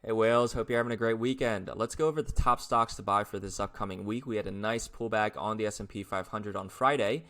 Hey Wales, hope you're having a great weekend. Let's go over the top stocks to buy for this upcoming week. We had a nice pullback on the S&P 500 on Friday.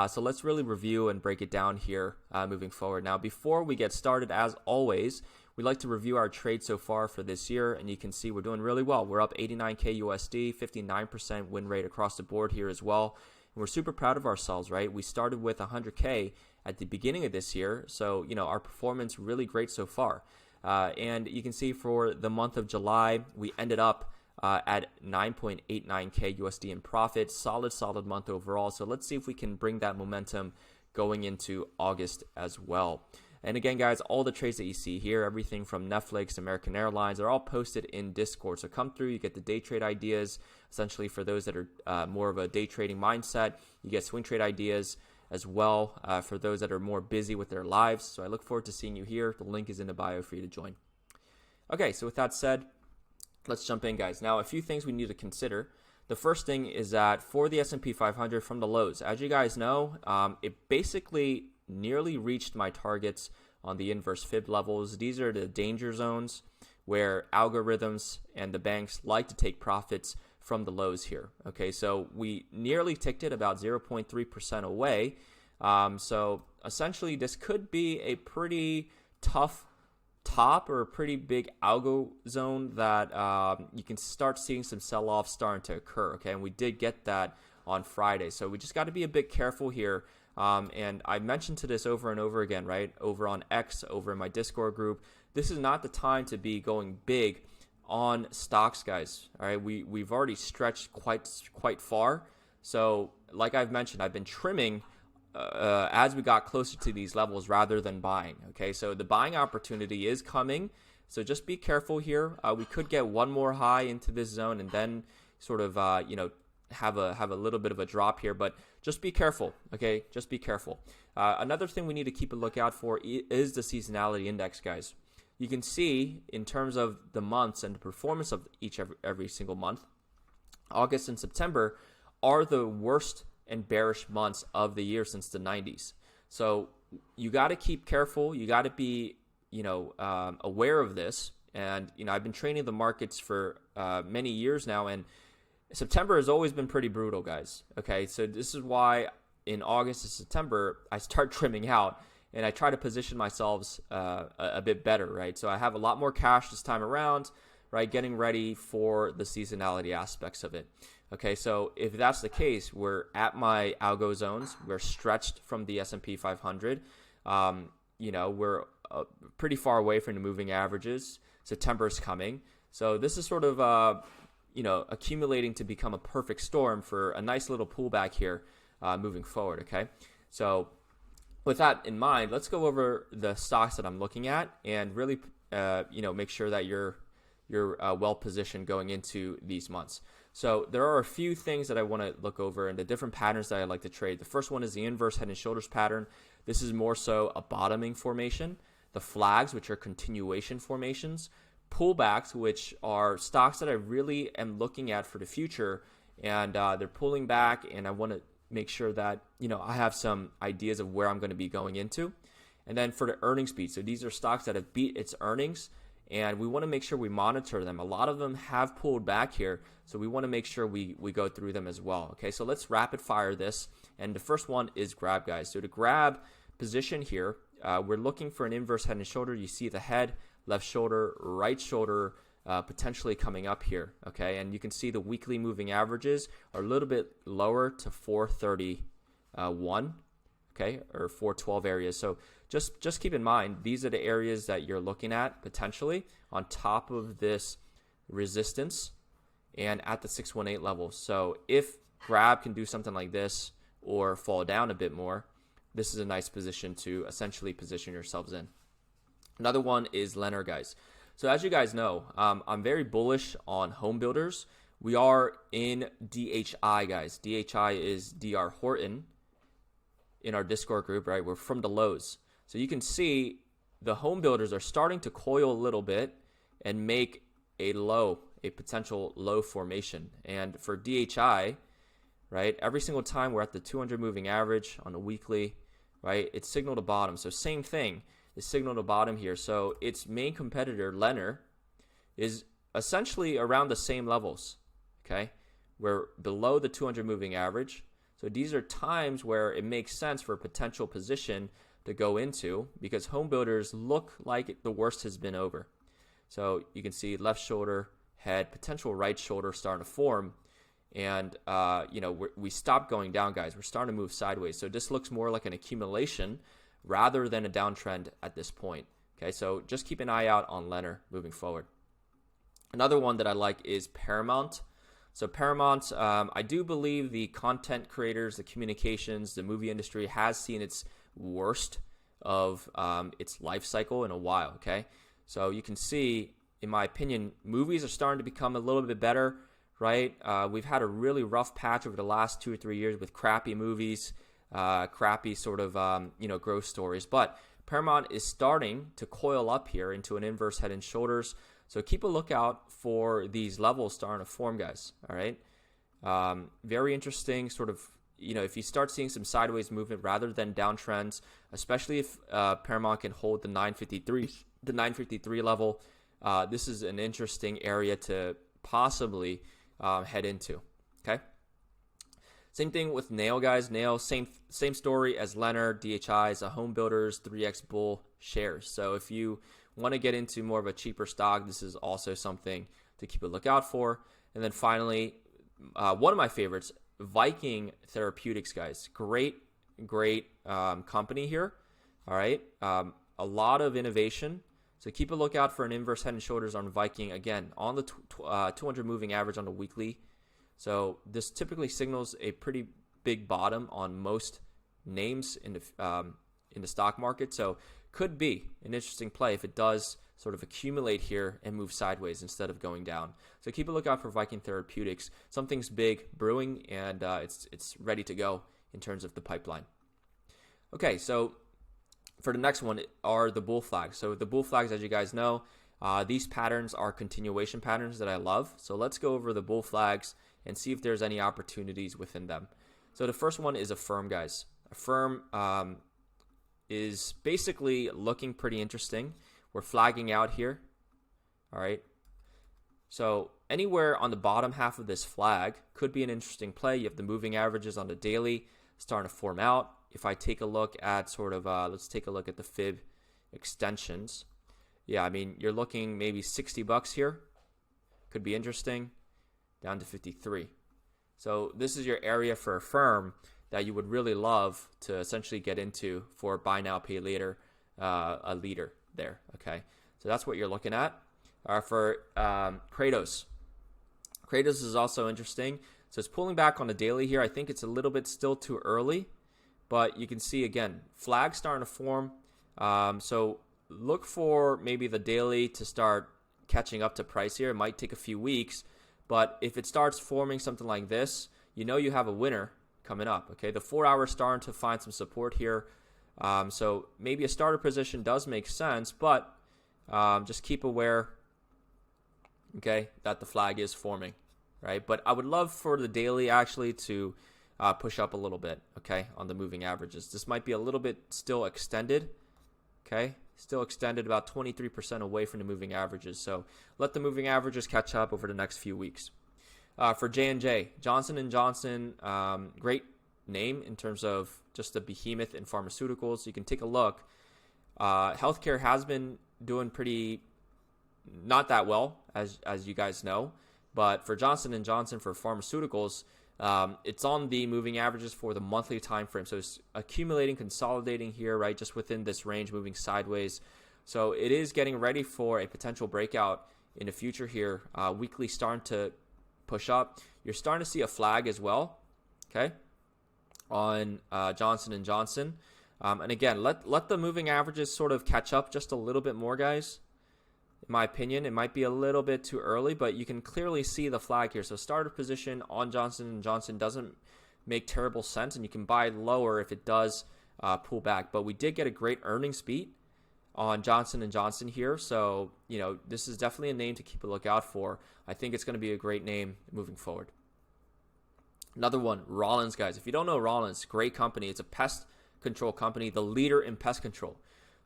So let's really review and break it down here moving forward. Now, before we get started, as always, we'd like to review our trade so far for this year, and you can see we're doing really well. We're up 89K USD, 59% win rate across the board here as well. And we're super proud of ourselves, right? We started with 100K at the beginning of this year, so our performance really great so far. And you can see for the month of July, we ended up at 9.89K USD in profit. Solid month overall. So let's see if we can bring that momentum going into August as well. And again, guys, all the trades that you see here, everything from Netflix, American Airlines, they're all posted in Discord. So come through, you get the day trade ideas. Essentially, for those that are more of a day trading mindset, you get swing trade ideas as well for those that are more busy with their lives. So I look forward to seeing you here. The link is in the bio for you to join. Okay, so with that said, let's jump in, guys. Now, a few things we need to consider. The first thing is that for the S&P 500 from the lows, as you guys know, it basically nearly reached my targets on the inverse fib levels. These are the danger zones where algorithms and the banks like to take profits from the lows here. Okay, so we nearly ticked it about 0.3% away. So essentially, this could be a pretty tough top or a pretty big algo zone that you can start seeing some sell-off starting to occur. Okay, and we did get that on Friday. So we just got to be a bit careful here. And I mentioned to this over and over again, right? Over on X, over in my Discord group. This is not the time to be going big on stocks, guys. All right, we've already stretched quite far. So like I've mentioned, I've been trimming as we got closer to these levels rather than buying. Okay, so the buying opportunity is coming. So just be careful here. We could get one more high into this zone and then sort of have a little bit of a drop here, but just be careful. Okay, just be careful. Another thing we need to keep a lookout for is the seasonality index, guys. You can see in terms of the months and the performance of every single month, August and September are the worst and bearish months of the year since the 90s. So you got to keep careful. You got to be, aware of this. And, I've been trading the markets for many years now, and September has always been pretty brutal, guys. Okay, so this is why in August and September, I start trimming out. And I try to position myself a bit better, right? So I have a lot more cash this time around, right? Getting ready for the seasonality aspects of it. Okay, so if that's the case, we're at my algo zones. We're stretched from the S&P 500. We're pretty far away from the moving averages. September is coming. So this is sort of, accumulating to become a perfect storm for a nice little pullback here moving forward, okay? So with that in mind, let's go over the stocks that I'm looking at and really, make sure that you're well positioned going into these months. So there are a few things that I want to look over and the different patterns that I like to trade. The first one is the inverse head and shoulders pattern. This is more so a bottoming formation. The flags, which are continuation formations. Pullbacks, which are stocks that I really am looking at for the future, and they're pulling back, and I want to make sure that I have some ideas of where I'm going to be going into. And then for the earnings beat, so these are stocks that have beat its earnings, and we want to make sure we monitor them. A lot of them have pulled back here, so we want to make sure we go through them as well. Okay, so let's rapid fire this, and the first one is grab, guys. So to grab position here, we're looking for an inverse head and shoulder. You see the head, left shoulder, right shoulder, potentially coming up here, okay? And you can see the weekly moving averages are a little bit lower to 431, okay, or 412 areas. So just keep in mind, these are the areas that you're looking at potentially on top of this resistance and at the 618 level. So if grab can do something like this or fall down a bit more, this is a nice position to essentially position yourselves in. Another one is Leonard, guys. So as you guys know, I'm very bullish on home builders. We are in DHI, guys. DHI is DR Horton in our Discord group, right? We're from the lows. So you can see the home builders are starting to coil a little bit and make a potential low formation. And for DHI, right, every single time we're at the 200 moving average on a weekly, right, it's signal to bottom. So same thing. Is signal to bottom here. So its main competitor, Leonard, is essentially around the same levels. Okay, we're below the 200 moving average. So these are times where it makes sense for a potential position to go into, because home builders look like the worst has been over. So you can see left shoulder, head, potential right shoulder starting to form. And, we stopped going down, guys. We're starting to move sideways. So this looks more like an accumulation rather than a downtrend at this point. Okay, so just keep an eye out on Leonard moving forward. Another one that I like is Paramount. So Paramount, I do believe the content creators, the communications, the movie industry has seen its worst of its life cycle in a while, okay? So you can see, in my opinion, movies are starting to become a little bit better, right? We've had a really rough patch over the last 2 or 3 years with crappy movies, crappy sort of, growth stories. But Paramount is starting to coil up here into an inverse head and shoulders. So keep a lookout for these levels starting to form, guys. All right. Very interesting sort of, if you start seeing some sideways movement rather than downtrends, especially if Paramount can hold the 953 level, this is an interesting area to possibly head into. Okay. Same thing with Nail, guys. Nail, same story as Leonard, DHIs, home builders, 3x bull shares. So if you want to get into more of a cheaper stock, this is also something to keep a lookout for. And then finally, one of my favorites, Viking Therapeutics, guys. Great company here. All right. A lot of innovation. So keep a lookout for an inverse head and shoulders on Viking, again, on the 200 moving average on the weekly. So this typically signals a pretty big bottom on most names in the stock market. So could be an interesting play if it does sort of accumulate here and move sideways instead of going down. So keep a lookout for Viking Therapeutics. Something's big brewing, and it's ready to go in terms of the pipeline. Okay, so for the next one are the bull flags. So the bull flags, as you guys know, these patterns are continuation patterns that I love. So let's go over the bull flags and see if there's any opportunities within them. So the first one is Affirm, guys. Affirm is basically looking pretty interesting. We're flagging out here. All right. So anywhere on the bottom half of this flag could be an interesting play. You have the moving averages on the daily starting to form out. If I take a look at sort of, let's take a look at the fib extensions. Yeah, I mean, you're looking maybe $60 here. Could be interesting. Down to 53. So this is your area for Affirm that you would really love to essentially get into for buy now, pay later, a leader there. Okay, so that's what you're looking at. For Kratos. Kratos is also interesting. So it's pulling back on the daily here. I think it's a little bit still too early, but you can see again, flags starting to form. So look for maybe the daily to start catching up to price here. It might take a few weeks, but if it starts forming something like this, you have a winner coming up. Okay, the 4 hour starting to find some support here. So maybe a starter position does make sense, but just keep aware, okay, that the flag is forming, right? But I would love for the daily actually to push up a little bit, okay, on the moving averages. This might be a little bit still extended, okay, still extended about 23% away from the moving averages. So let the moving averages catch up over the next few weeks. For J&J, Johnson & Johnson, great name in terms of just a behemoth in pharmaceuticals. You can take a look. Healthcare has been doing pretty not that well, as you guys know. But for Johnson & Johnson, for pharmaceuticals, it's on the moving averages for the monthly time frame. So it's accumulating, consolidating here, right, just within this range, moving sideways. So it is getting ready for a potential breakout in the future here. Weekly starting to push up. You're starting to see a flag as well, okay, on Johnson & Johnson. And again, let the moving averages sort of catch up just a little bit more, guys. In my opinion, it might be a little bit too early, but you can clearly see the flag here. So starter position on Johnson & Johnson doesn't make terrible sense, and you can buy lower if it does pull back. But we did get a great earnings beat on Johnson & Johnson here. So, this is definitely a name to keep a lookout for. I think it's going to be a great name moving forward. Another one, Rollins, guys. If you don't know Rollins, great company. It's a pest control company, the leader in pest control.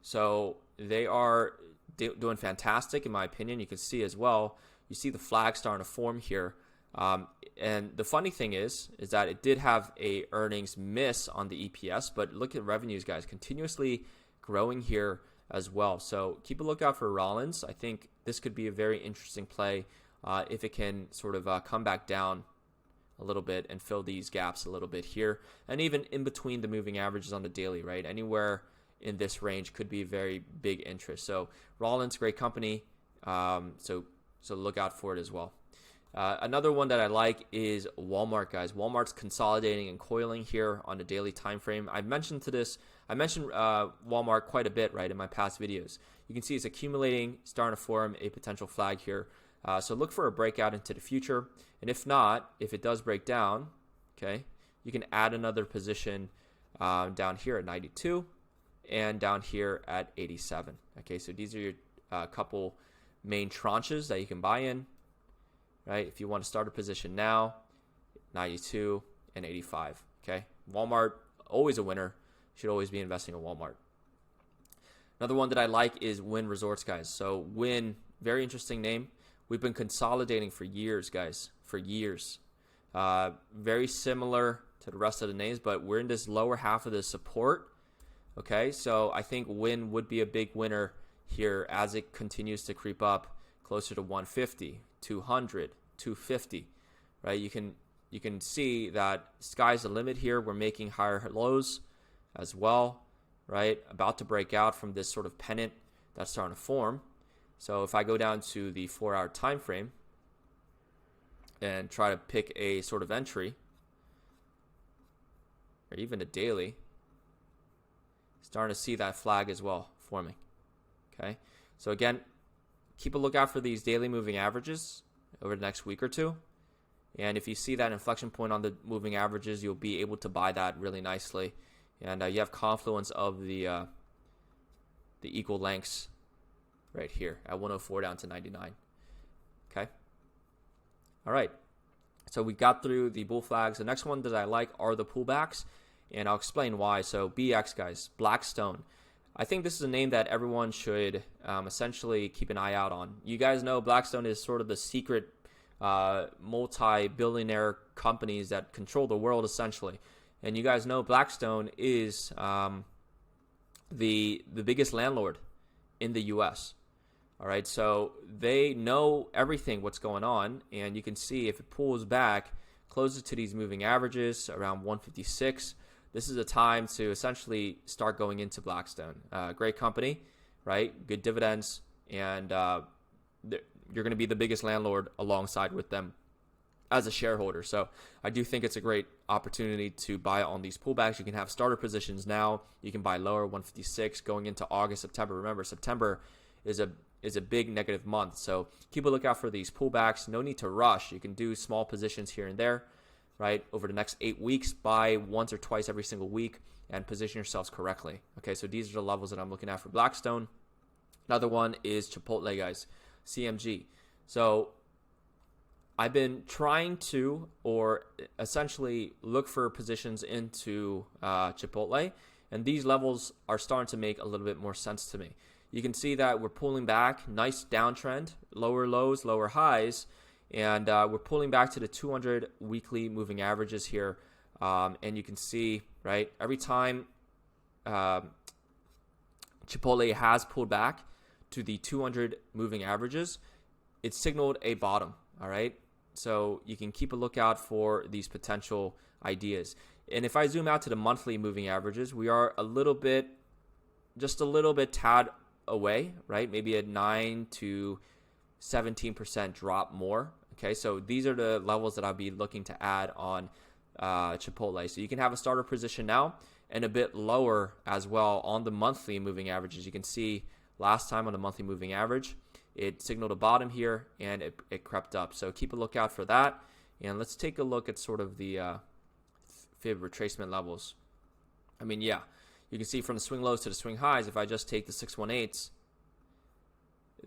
So they are doing fantastic in my opinion. You can see as well, you see the flag starting to form here. And the funny thing is that it did have a earnings miss on the EPS, but look at revenues, guys, continuously growing here as well. So keep a lookout for Rollins. I think this could be a very interesting play if it can sort of come back down a little bit and fill these gaps a little bit here, and even in between the moving averages on the daily, right? Anywhere in this range could be a very big interest. So Rollins, great company. So look out for it as well. Another one that I like is Walmart, guys. Walmart's consolidating and coiling here on a daily time frame. I mentioned Walmart quite a bit, right, in my past videos. You can see it's accumulating, starting to form a potential flag here. So look for a breakout into the future. And if not, if it does break down, okay, you can add another position down here at 92 and down here at 87. Okay, so these are your couple main tranches that you can buy in, right? If you want to start a position now, 92 and 85. Okay, Walmart, always a winner. You should always be investing in Walmart. Another one that I like is Wynn Resorts, guys. So Wynn, very interesting name. We've been consolidating for years, guys, for years. Very similar to the rest of the names, but we're in this lower half of the support. Okay, so I think Wynn would be a big winner here as it continues to creep up closer to 150, 200, 250, right? You can see that sky's the limit here. We're making higher lows as well, right? About to break out from this sort of pennant that's starting to form. So if I go down to the 4-hour time frame and try to pick a sort of entry, or even a daily, starting to see that flag as well forming. Okay, so again, keep a lookout for these daily moving averages over the next week or two. And if you see that inflection point on the moving averages, you'll be able to buy that really nicely. And you have confluence of the equal lengths right here at 104 down to 99. Okay. All right. So we got through the bull flags. The next one that I like are the pullbacks, and I'll explain why. So BX, guys, Blackstone. I think this is a name that everyone should essentially keep an eye out on. You guys know Blackstone is sort of the secret multi-billionaire companies that control the world essentially. And you guys know Blackstone is the biggest landlord in the U.S. All right, so they know everything what's going on, and you can see if it pulls back closer to these moving averages around 156, this is a time to essentially start going into Blackstone. Great company, right? Good dividends, and you're going to be the biggest landlord alongside with them as a shareholder. So I do think it's a great opportunity to buy on these pullbacks. You can have starter positions now. You can buy lower, 156, going into August, September. Remember, September is a big negative month. So keep a lookout for these pullbacks. No need to rush. You can do small positions here and there, right? Over the next 8 weeks, buy once or twice every single week and position yourselves correctly. Okay, so these are the levels that I'm looking at for Blackstone. Another one is Chipotle, guys, CMG. So I've been trying to, or essentially look for positions into Chipotle, and these levels are starting to make a little bit more sense to me. You can see that we're pulling back, nice downtrend, lower lows, lower highs, and we're pulling back to the 200 weekly moving averages here. And you can see, right, every time Chipotle has pulled back to the 200 moving averages, it signaled a bottom, all right? So you can keep a lookout for these potential ideas. And if I zoom out to the monthly moving averages, we are just a little bit tad away, right? Maybe a 9 to 17% drop more. Okay, so these are the levels that I'll be looking to add on Chipotle. So you can have a starter position now and a bit lower as well on the monthly moving averages. You can see last time on the monthly moving average, it signaled a bottom here and it crept up. So keep a lookout for that. And let's take a look at sort of the fib retracement levels. I mean, yeah, you can see from the swing lows to the swing highs, if I just take the 618s,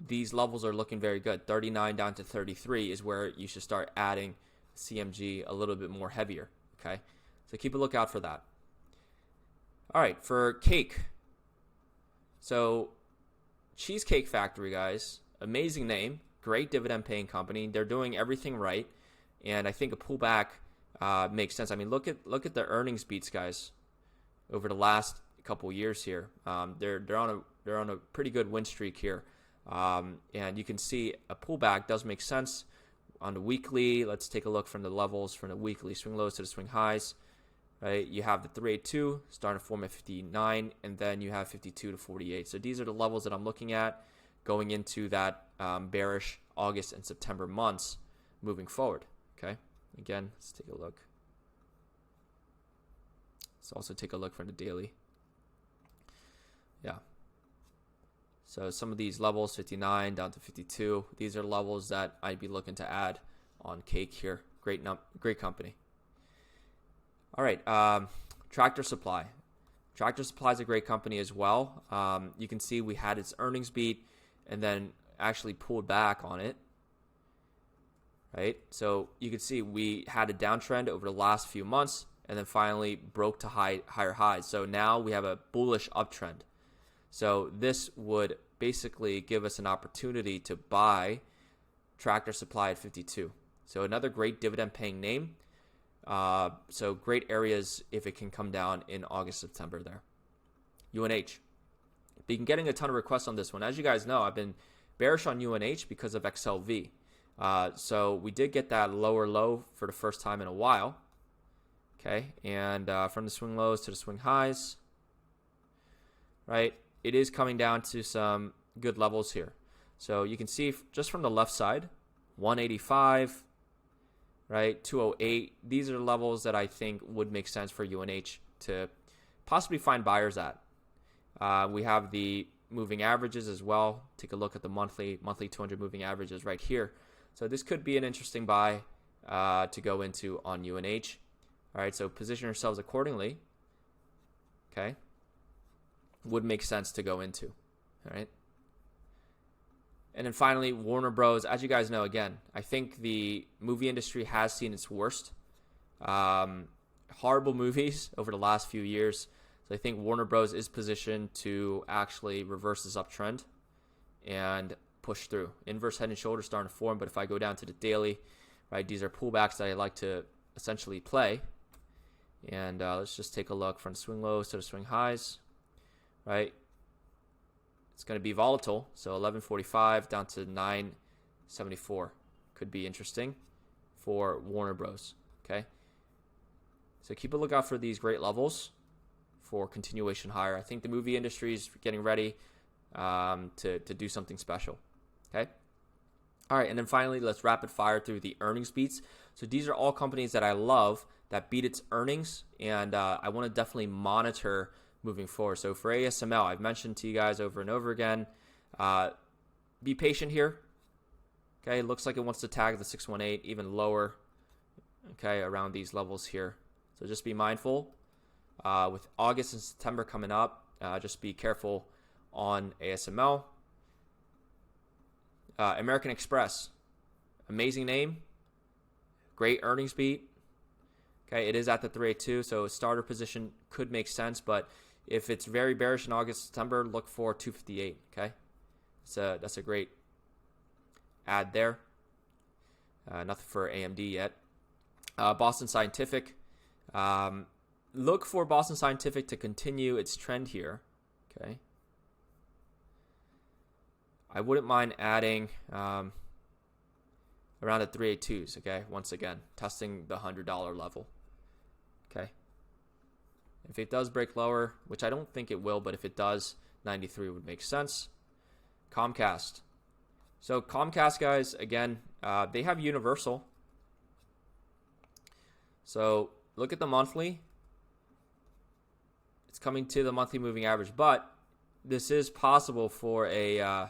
these levels are looking very good. 39 down to 33 is where you should start adding CMG a little bit more heavier. Okay, so keep a lookout for that. All right, for cake. So Cheesecake Factory, guys, amazing name, great dividend paying company. They're doing everything right, and I think a pullback makes sense. I mean, look at the earnings beats, guys, over the last couple years here. They're on a pretty good win streak here, and you can see a pullback does make sense on the weekly. Let's take a look from the levels from the weekly swing lows to the swing highs. Right, you have the 382 starting to form at 59, and then you have 52 to 48. So these are the levels that I'm looking at going into that bearish August and September months moving forward. Okay, again, let's take a look. Let's also take a look from the daily. Yeah. So some of these levels, 59 down to 52, these are levels that I'd be looking to add on cake here. Great company. All right, Tractor Supply. Tractor Supply is a great company as well. You can see we had its earnings beat and then actually pulled back on it. Right, so you can see we had a downtrend over the last few months and then finally broke to higher highs. So now we have a bullish uptrend. So this would basically give us an opportunity to buy Tractor Supply at 52. So another great dividend paying name. So great areas if it can come down in August, September there. UNH. Been getting a ton of requests on this one. As you guys know, I've been bearish on UNH because of XLV. So we did get that lower low for the first time in a while. Okay, and from the swing lows to the swing highs, right, it is coming down to some good levels here. So you can see just from the left side, 185, right, 208. These are the levels that I think would make sense for UNH to possibly find buyers at. We have the moving averages as well. Take a look at the monthly 200 moving averages right here. So this could be an interesting buy to go into on UNH. All right, so position yourselves accordingly. Okay, would make sense to go into. All right. And then finally, Warner Bros. As you guys know, again, I think the movie industry has seen its worst. Horrible movies over the last few years. So I think Warner Bros. Is positioned to actually reverse this uptrend and push through. Inverse head and shoulders starting to form, but if I go down to the daily, right, these are pullbacks that I like to essentially play. And let's just take a look from the swing lows to the swing highs, right? It's going to be volatile, so 1145 down to 974 could be interesting for Warner Bros. Okay, so keep a lookout for these great levels for continuation higher. I think the movie industry is getting ready to do something special. Okay, all right, and then finally, let's rapid fire through the earnings beats. So these are all companies that I love that beat its earnings, and I want to definitely monitor moving forward. So for ASML, I've mentioned to you guys over and over again, be patient here. Okay, it looks like it wants to tag the 618 even lower, okay, around these levels here. So just be mindful. With August and September coming up, just be careful on ASML. American Express, amazing name, great earnings beat. Okay, it is at the 382, so a starter position could make sense, but if it's very bearish in August, September, look for 258, okay? That's a great add there. Nothing for AMD yet. Boston Scientific. Look for Boston Scientific to continue its trend here, okay? I wouldn't mind adding around the 382s, okay? Once again, testing the $100 level. Okay. If it does break lower, which I don't think it will, but if it does, 93 would make sense. Comcast. So Comcast, guys, again, they have Universal. So look at the monthly. It's coming to the monthly moving average, but this is possible for a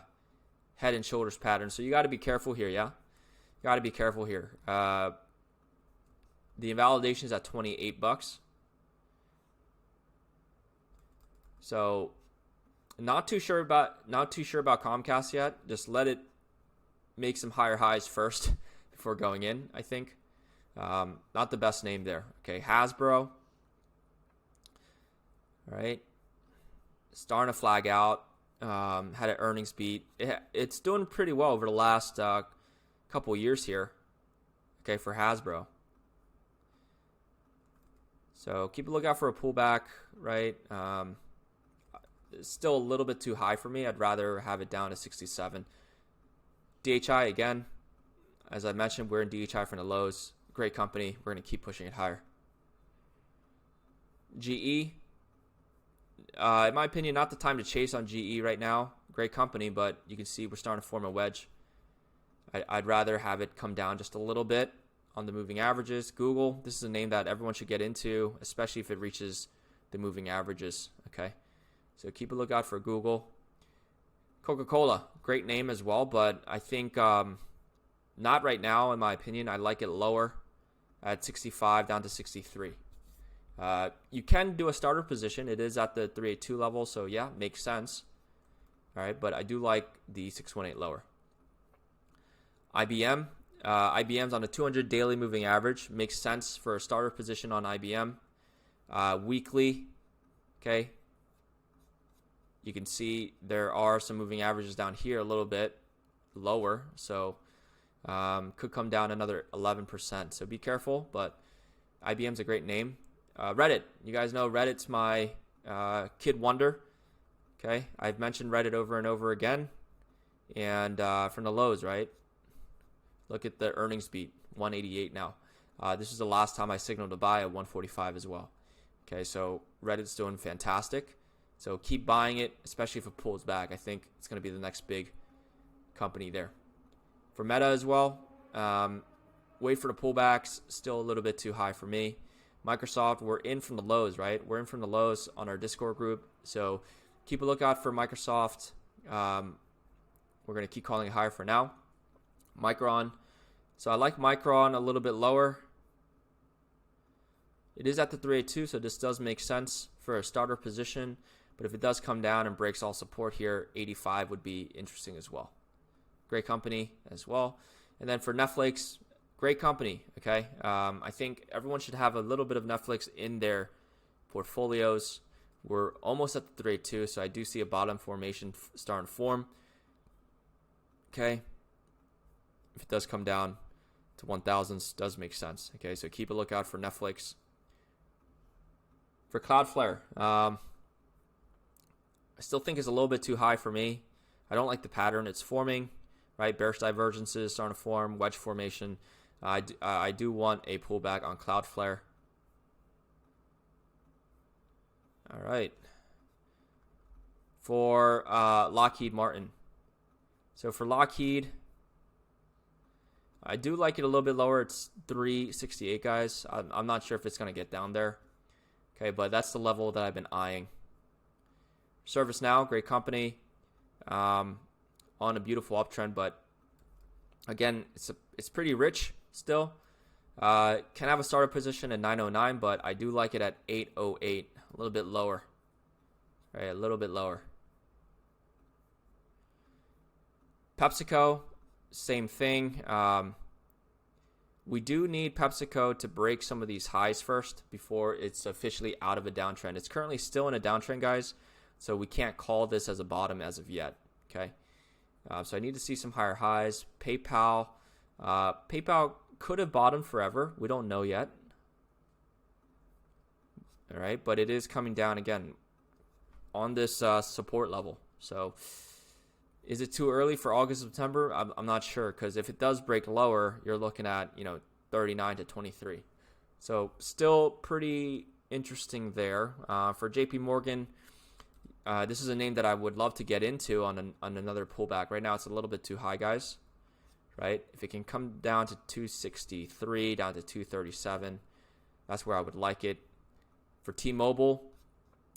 head and shoulders pattern. So you got to be careful here, yeah? You got to be careful here. The invalidation is at $28. So not too sure about Comcast yet. Just let it make some higher highs first before going in, I think. Not the best name there. Okay, Hasbro. All right. Starting to flag out. had an earnings beat. It's doing pretty well over the last couple years here, okay, for Hasbro. So keep a lookout for a pullback, right? It's still a little bit too high for me. I'd rather have it down to 67. DHI, again, as I mentioned, we're in DHI from the lows. Great company. We're going to keep pushing it higher. GE, in my opinion, not the time to chase on GE right now. Great company, but you can see we're starting to form a wedge. I'd rather have it come down just a little bit on the moving averages. Google, this is a name that everyone should get into, especially if it reaches the moving averages. Okay, so keep a lookout for Google. Coca-Cola, great name as well, but I think not right now, in my opinion. I like it lower at 65 down to 63. You can do a starter position. It is at the 382 level, so yeah, makes sense. All right, but I do like the 618 lower. IBM. IBM's on a 200 daily moving average. Makes sense for a starter position on IBM. Weekly, okay. You can see there are some moving averages down here a little bit lower, so could come down another 11%. So be careful, but IBM's a great name. Reddit, you guys know Reddit's my kid wonder. Okay, I've mentioned Reddit over and over again, and from the lows, right? Look at the earnings beat, 188 now. This is the last time I signaled to buy at 145 as well. Okay, so Reddit's doing fantastic. So keep buying it, especially if it pulls back. I think it's going to be the next big company there. For Meta as well, wait for the pullbacks. Still a little bit too high for me. Microsoft, we're in from the lows, right? We're in from the lows on our Discord group. So keep a lookout for Microsoft. We're going to keep calling it higher for now. Micron. So I like Micron a little bit lower. It is at the 382, so this does make sense for a starter position. But if it does come down and breaks all support here, 85 would be interesting as well. Great company as well. And then for Netflix, great company, okay? I think everyone should have a little bit of Netflix in their portfolios. We're almost at the 382, so I do see a bottom formation starting to form. Okay. If it does come down to 1,000s, does make sense. Okay, so keep a lookout for Netflix. For Cloudflare, I still think it's a little bit too high for me. I don't like the pattern it's forming, right? Bearish divergences starting to form, wedge formation. I do want a pullback on Cloudflare. All right. For Lockheed Martin. So for Lockheed, I do like it a little bit lower. It's 368, guys. I'm not sure if it's going to get down there. Okay, but that's the level that I've been eyeing. ServiceNow, great company, on a beautiful uptrend, but again, it's pretty rich still. Can have a starter position at 909, but I do like it at 808, a little bit lower. Right, a little bit lower. PepsiCo, same thing. We do need PepsiCo to break some of these highs first before it's officially out of a downtrend. It's currently still in a downtrend, guys, so we can't call this as a bottom as of yet. Okay, so I need to see some higher highs. PayPal could have bottomed forever. We don't know yet. All right, but it is coming down again on this support level. So is it too early for August, September? I'm not sure, because if it does break lower, you're looking at 39 to 23. So still pretty interesting there. For JP Morgan, this is a name that I would love to get into on another pullback. Right now it's a little bit too high, guys. Right? If it can come down to 263, down to 237, that's where I would like it. For T-Mobile,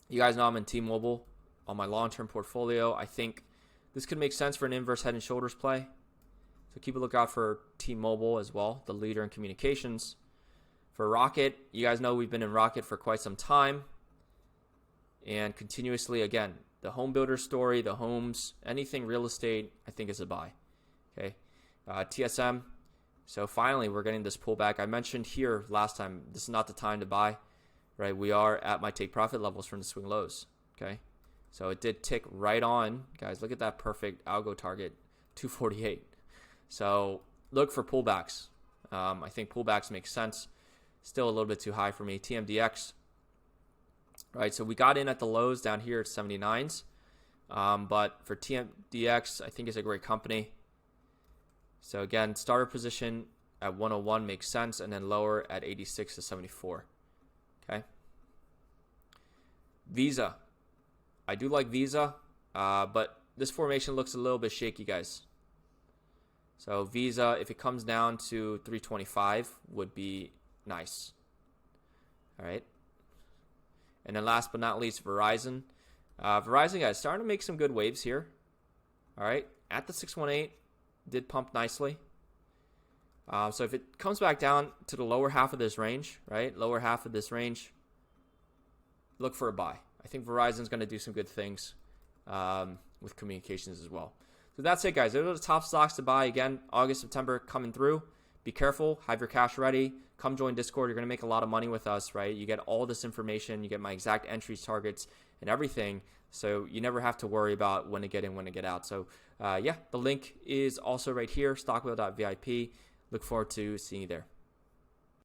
you guys know I'm in T-Mobile on my long-term portfolio. I think this could make sense for an inverse head and shoulders play. So keep a lookout for T-Mobile as well, the leader in communications. For Rocket, you guys know we've been in Rocket for quite some time. And continuously, again, the home builder story, the homes, anything real estate, I think is a buy. Okay. TSM. So finally, we're getting this pullback. I mentioned here last time, this is not the time to buy. Right? We are at my take profit levels from the swing lows. Okay. So it did tick right on. Guys, look at that perfect algo target, 248. So look for pullbacks. I think pullbacks make sense. Still a little bit too high for me. TMDX. Right, so we got in at the lows down here at 79s. But for TMDX, I think it's a great company. So again, starter position at 101 makes sense, and then lower at 86 to 74. Okay. Visa. I do like Visa, but this formation looks a little bit shaky, guys. So Visa, if it comes down to 325, would be nice. All right. And then last but not least, Verizon. Verizon, guys, starting to make some good waves here. All right. At the 618, did pump nicely. So if it comes back down to the lower half of this range, right, lower half of this range, look for a buy. I think Verizon's going to do some good things with communications as well. So that's it, guys. Those are the top stocks to buy. Again, August, September coming through. Be careful. Have your cash ready. Come join Discord. You're going to make a lot of money with us, right? You get all this information. You get my exact entries, targets, and everything. So you never have to worry about when to get in, when to get out. So, yeah, the link is also right here, stockwheel.vip. Look forward to seeing you there.